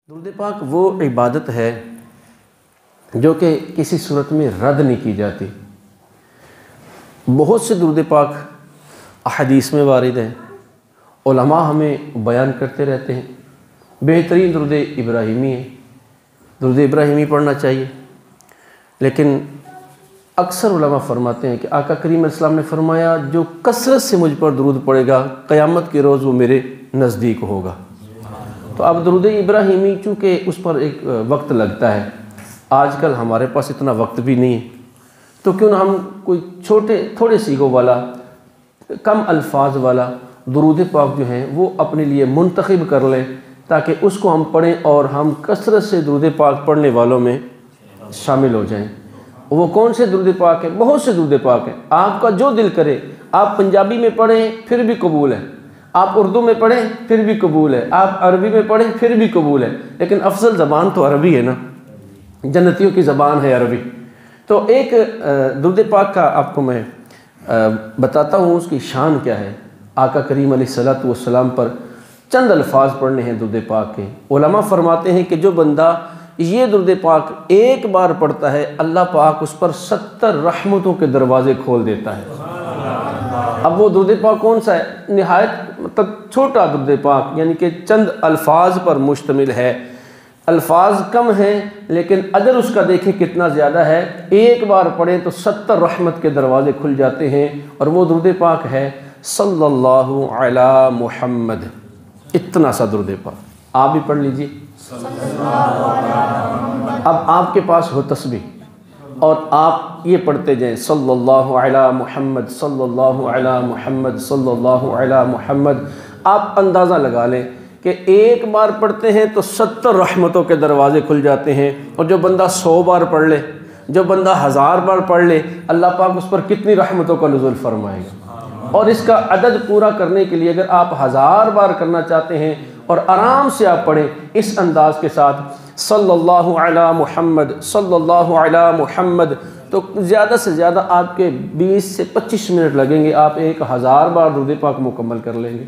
درود پاک وہ عبادت ہے جو کہ کسی صورت میں رد نہیں کی جاتی۔ بہت سے درود پاک احادیث میں وارد ہیں، علماء ہمیں بیان کرتے رہتے ہیں۔ بہترین درود ابراہیمی ہے، درود ابراہیمی پڑھنا چاہیے، لیکن اکثر علماء فرماتے ہیں کہ آقا کریم علیہ السلام نے فرمایا جو کثرت سے مجھ پر درود پڑے گا قیامت کے روز وہ میرے نزدیک ہوگا۔ تو اب درود ابراہیمی چونکہ اس پر ایک وقت لگتا ہے، آج کل ہمارے پاس اتنا وقت بھی نہیں ہے، تو کیوں نہ ہم کوئی تھوڑے سیگوں والا کم الفاظ والا درود پاک جو ہیں وہ اپنے لیے منتخب کر لیں تاکہ اس کو ہم پڑھیں اور ہم کثرت سے درود پاک پڑھنے والوں میں شامل ہو جائیں۔ وہ کون سے درود پاک ہیں؟ بہت سے درود پاک ہیں، آپ کا جو دل کرے۔ آپ پنجابی میں پڑھیں پھر بھی قبول ہے، آپ اردو میں پڑھیں پھر بھی قبول ہے، آپ عربی میں پڑھیں پھر بھی قبول ہے، لیکن افضل زبان تو عربی ہے نا، جنتیوں کی زبان ہے عربی۔ تو ایک درود پاک کا آپ کو میں بتاتا ہوں اس کی شان کیا ہے۔ آقا کریم علیہ السلام پر چند الفاظ پڑھنے ہیں درود پاک کے۔ علماء فرماتے ہیں کہ جو بندہ یہ درود پاک ایک بار پڑھتا ہے اللہ پاک اس پر 70 رحمتوں کے دروازے کھول دیتا ہے۔ اب وہ درود پاک کون سا ہے؟ نہایت چھوٹا درود پاک، یعنی کہ چند الفاظ پر مشتمل ہے، الفاظ کم ہیں لیکن اجر اس کا دیکھیں کتنا زیادہ ہے۔ ایک بار پڑھیں تو 70 رحمت کے دروازے کھل جاتے ہیں، اور وہ درود پاک ہے صلی اللہ علی محمد۔ اتنا سا درود پاک آپ بھی پڑھ لیجئے۔ اب آپ کے پاس ہو تسبیح اور آپ یہ پڑھتے جائیں صلی اللہ علی محمد صلی اللہ علی محمد صلی اللہ علی محمد۔ آپ اندازہ لگا لیں کہ ایک بار پڑھتے ہیں تو 70 رحمتوں کے دروازے کھل جاتے ہیں، اور جو بندہ 100 بار پڑھ لے، جو بندہ 1000 بار پڑھ لے، اللہ پاک اس پر کتنی رحمتوں کا نزول فرمائے گا۔ اور اس کا عدد پورا کرنے کے لیے اگر آپ 1000 بار کرنا چاہتے ہیں اور آرام سے آپ پڑھیں اس انداز کے ساتھ صلی اللہ علی محمد صلی اللہ علی محمد، تو زیادہ سے زیادہ آپ کے 20 سے 25 منٹ لگیں گے، آپ 1000 بار درود پاک مکمل کر لیں گے۔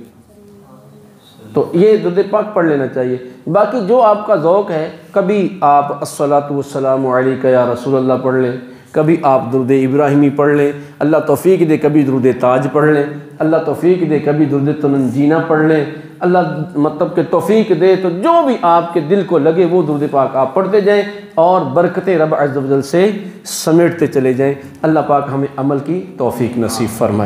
تو یہ درود پاک پڑھ لینا چاہیے۔ باقی جو آپ کا ذوق ہے، کبھی آپ الصلاۃ والسلام علیک یا رسول اللہ پڑھ لیں، کبھی آپ درود ابراہیمی پڑھ لیں، اللہ توفیق دے کبھی درود تاج پڑھ لیں، اللہ توفیق دے کبھی درود تنجینہ پڑھ لیں، اللہ مطلب کہ توفیق دے تو جو بھی آپ کے دل کو لگے وہ درود پاک آپ پڑھتے جائیں اور برکتیں رب عز و جل سے سمیٹتے چلے جائیں۔ اللہ پاک ہمیں عمل کی توفیق نصیب فرمائے۔